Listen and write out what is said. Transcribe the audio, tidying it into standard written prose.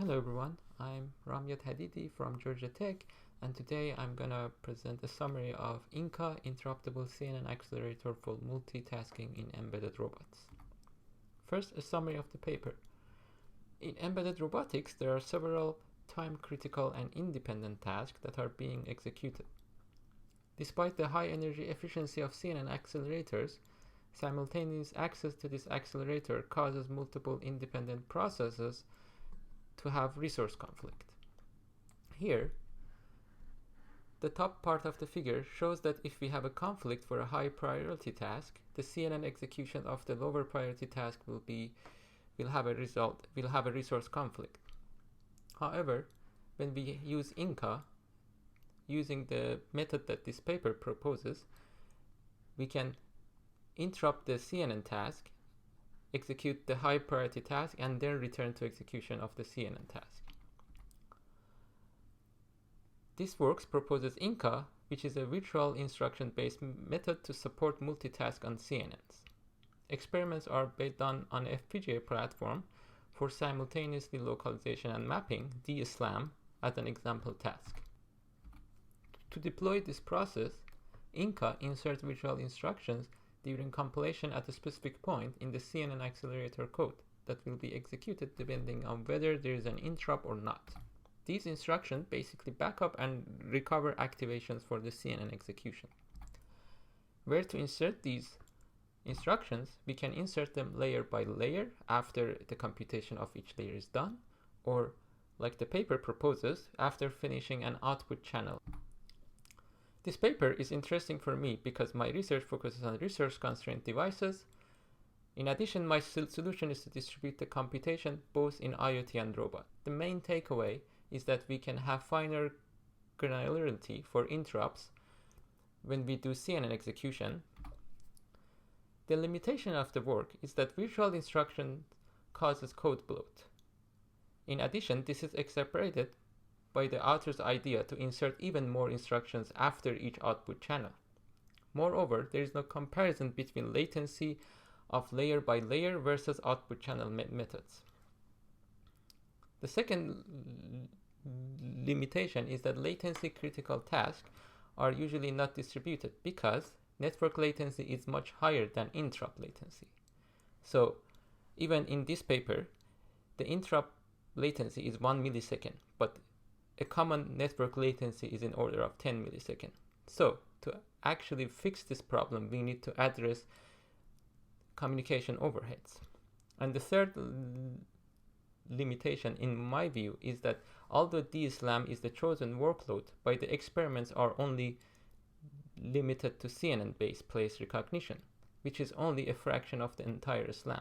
Hello everyone, I'm Ramyad Hadidi from Georgia Tech, and today I'm gonna present a summary of INCA Interruptible CNN Accelerator for multitasking in embedded robots. First, a summary of the paper. In embedded robotics, there are several time-critical and independent tasks that are being executed. Despite the high energy efficiency of CNN accelerators, simultaneous access to this accelerator causes multiple independent processes to have resource conflict. Here, the top part of the figure shows that if we have a conflict for a high priority task, the CNN execution of the lower priority task will have a resource conflict. However, when we use INCA, using the method that this paper proposes, we can interrupt the CNN task, execute the high priority task, and then return to execution of the CNN task. This works proposes INCA, which is a virtual instruction-based method to support multitask on CNNs. Experiments are done on FPGA platform for simultaneously localization and mapping, DSLAM, as an example task. To deploy this process, INCA inserts virtual instructions during compilation at a specific point in the CNN accelerator code that will be executed depending on whether there is an interrupt or not. These instructions basically back up and recover activations for the CNN execution. Where to insert these instructions, we can insert them layer by layer after the computation of each layer is done, or like the paper proposes, after finishing an output channel. This paper is interesting for me because my research focuses on resource-constrained devices. In addition, my solution is to distribute the computation both in IoT and robot. The main takeaway is that we can have finer granularity for interrupts when we do CNN execution. The limitation of the work is that virtual instruction causes code bloat. In addition, this is exacerbated by the author's idea to insert even more instructions after each output channel. Moreover, there is no comparison between latency of layer by layer versus output channel methods. The second limitation is that latency critical tasks are usually not distributed because network latency is much higher than interrupt latency. So even in this paper, the interrupt latency is 1 millisecond, but a common network latency is in order of 10 milliseconds. So to actually fix this problem, we need to address communication overheads. And the third limitation, in my view, is that although DSLAM is the chosen workload, by the experiments are only limited to CNN-based place recognition, which is only a fraction of the entire SLAM.